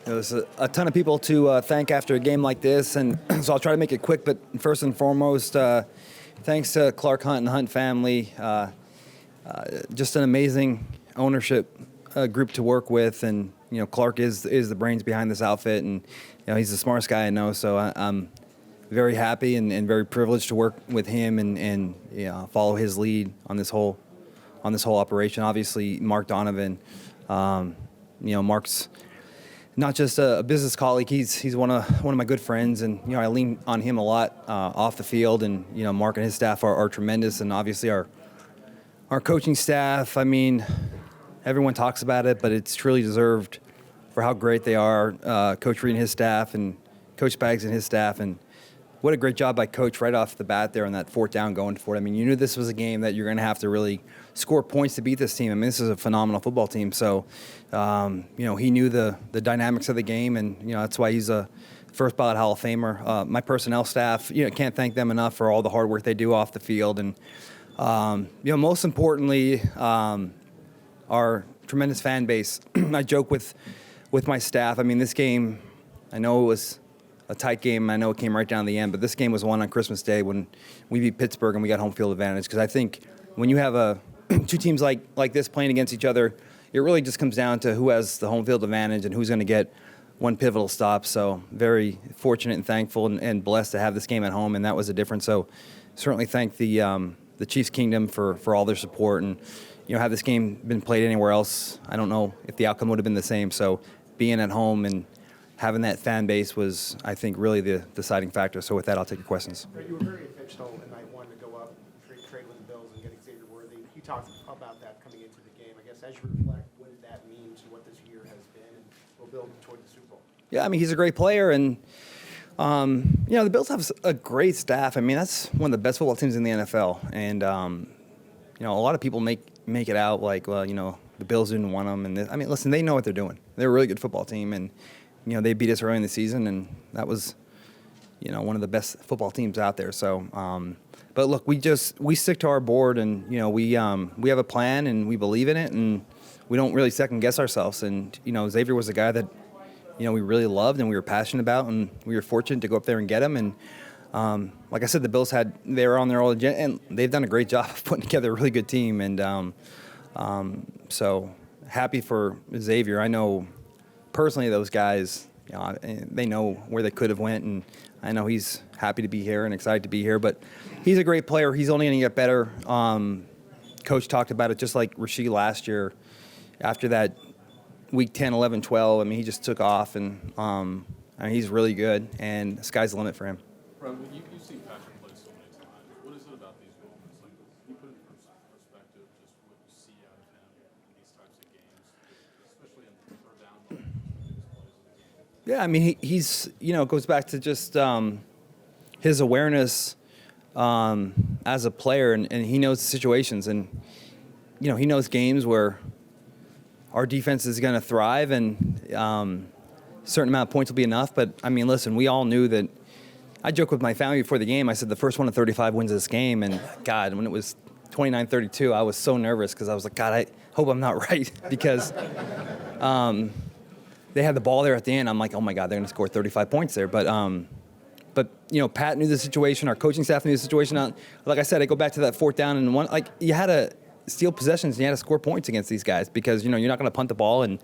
There's a ton of people to thank after a game like this, and so I'll try to make it quick. But first and foremost, thanks to Clark Hunt and the Hunt family. Just an amazing ownership group to work with, and Clark is the brains behind this outfit, and he's the smartest guy I know. So I'm very happy and very privileged to work with him and follow his lead on this whole operation. Obviously, Mark Donovan, Mark's not just a business colleague. He's one of my good friends, and I lean on him a lot off the field. And Mark and his staff are tremendous, and obviously our coaching staff. I mean, everyone talks about it, but it's truly deserved for how great they are. Coach Reed and his staff, and Coach Spags and his staff, and what a great job by Coach right off the bat there on that fourth down going for it. I mean, you knew this was a game that you're going to have to really score points to beat this team. I mean, this is a phenomenal football team. So, he knew the dynamics of the game, and that's why he's a first ballot Hall of Famer. My personnel staff, can't thank them enough for all the hard work they do off the field, and most importantly, our tremendous fan base. I joke with my staff. I mean, this game, I know it was a tight game. I know it came right down to the end, but this game was won on Christmas Day when we beat Pittsburgh and we got home field advantage. Because I think when you have two teams like this playing against each other, it really just comes down to who has the home field advantage and who's going to get one pivotal stop. So very fortunate and thankful and blessed to have this game at home, and that was a difference. So certainly thank the Chiefs Kingdom for all their support. And had this game been played anywhere else, I don't know if the outcome would have been the same. So being at home and having that fan base was, I think, really the deciding factor. So with that, I'll take your questions. You were very intentional in night one to go up, trade with the Bills, and get Xavier Worthy. You talked about that coming into the game. I guess as you reflect, what did that mean to what this year has been, and will build toward the Super Bowl? Yeah, I mean, he's a great player, and the Bills have a great staff. I mean, that's one of the best football teams in the NFL, and a lot of people make it out like, well, the Bills didn't want them, and I mean, listen, they know what they're doing. They're a really good football team, and they beat us early in the season, and that was, one of the best football teams out there. So, but look, we stick to our board, and we have a plan, and we believe in it, and we don't really second guess ourselves. And Xavier was a guy that we really loved and we were passionate about, and we were fortunate to go up there and get him. And like I said, the Bills they were on their own agenda, and they've done a great job of putting together a really good team. And so happy for Xavier. I know personally those guys, they know where they could have went, and I know he's happy to be here and excited to be here. But he's a great player. He's only going to get better. Coach talked about it just like Rasheed last year. After that week 10, 11, 12, I mean, he just took off, and he's really good, and the sky's the limit for him. Ron, you've seen Patrick play so many times. What is it about these moments? Like, can you put it in perspective, just what you see out of him in these types of games, especially in third down, the biggest plays of the game? Yeah, I mean, he's it goes back to just his awareness as a player, and he knows the situations, and he knows games where our defense is going to thrive, and a certain amount of points will be enough. But I mean, listen, we all knew that. I joked with my family before the game. I said the first one of 35 wins this game, and God, when it was 29-32, I was so nervous because I was like, God, I hope I'm not right, because they had the ball there at the end. I'm like, oh my God, they're going to score 35 points there. But Pat knew the situation. Our coaching staff knew the situation. Like I said, I go back to that fourth down and one. Like, you had to steal possessions and you had to score points against these guys, because you're not going to punt the ball, and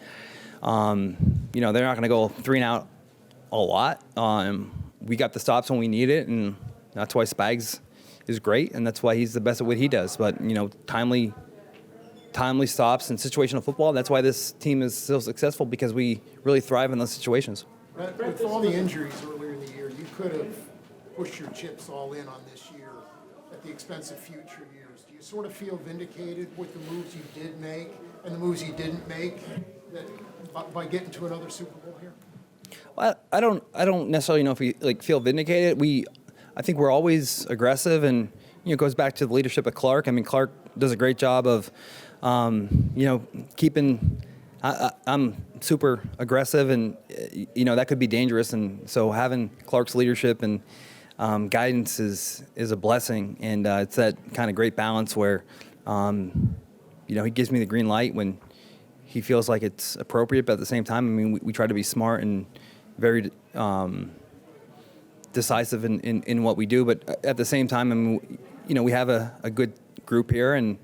they're not going to go 3 and out a lot. We got the stops when we need it, and that's why Spags is great, and that's why he's the best at what he does. But timely stops in situational football. That's why this team is so successful, because we really thrive in those situations. With all the injuries earlier in the year, you could have pushed your chips all in on this year at the expense of future years. Do you sort of feel vindicated with the moves you did make and the moves you didn't make by getting to another Super Bowl here? Well, I don't necessarily know if we feel vindicated. I think we're always aggressive, and it goes back to the leadership of Clark. I mean, Clark does a great job of keeping. I'm super aggressive, and that could be dangerous. And so having Clark's leadership and guidance is a blessing, and it's that kind of great balance where he gives me the green light when he feels like it's appropriate, but at the same time, I mean, we try to be smart and very decisive in what we do. But at the same time, I mean, we have a good group here, and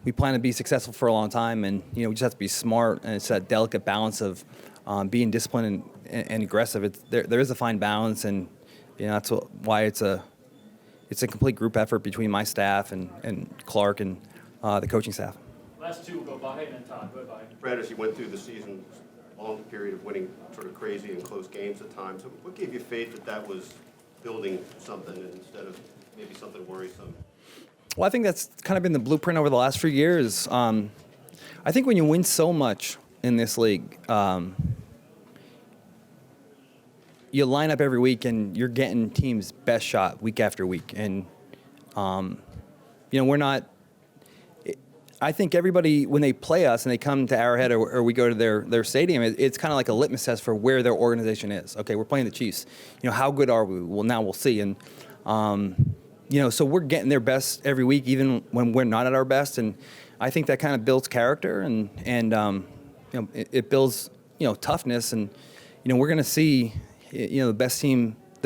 we plan to be successful for a long time. And we just have to be smart, and it's that delicate balance of being disciplined and aggressive. There is a fine balance, and that's why it's a complete group effort between my staff and Clark and the coaching staff. Last two will go by, and then Todd, go by. Brad, as you went through the season, long period of winning sort of crazy and close games at times, what gave you faith that was building something instead of maybe something worrisome? Well, I think that's kind of been the blueprint over the last few years. I think when you win so much in this league, you line up every week and you're getting teams' best shot week after week. And, we're not – I think everybody, when they play us and they come to Arrowhead or we go to their stadium, it's kind of like a litmus test for where their organization is. Okay, we're playing the Chiefs. How good are we? Well, now we'll see. And, so we're getting their best every week, even when we're not at our best. And I think that kind of builds character and it builds, toughness. And, we're going to see, the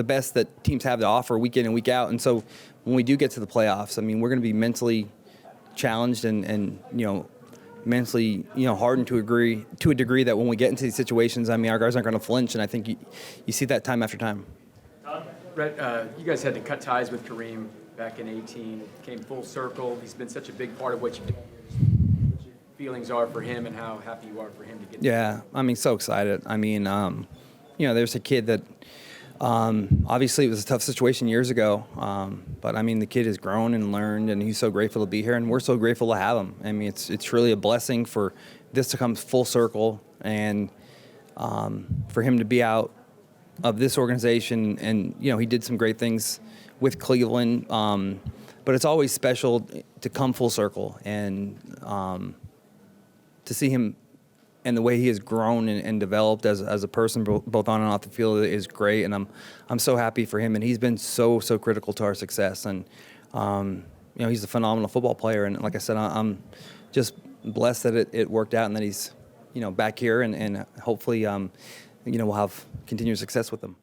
best that teams have to offer week in and week out. And so when we do get to the playoffs, I mean, we're going to be mentally challenged and mentally hardened to a degree that when we get into these situations, I mean, our guys aren't going to flinch, and I think you see that time after time. Brett, you guys had to cut ties with Kareem back in 2018. It came full circle. He's been such a big part of what you've done. What your feelings are for him and how happy you are for him to get. Yeah, I mean, so excited. I mean, there's a kid that. Obviously, it was a tough situation years ago, but I mean, the kid has grown and learned, and he's so grateful to be here, and we're so grateful to have him. I mean, it's really a blessing for this to come full circle, and for him to be out of this organization, and he did some great things with Cleveland, but it's always special to come full circle and to see him. And the way he has grown and developed as a person, both on and off the field, is great. And I'm so happy for him. And he's been so critical to our success. And he's a phenomenal football player. And like I said, I'm just blessed that it worked out and that he's back here and hopefully we'll have continued success with him.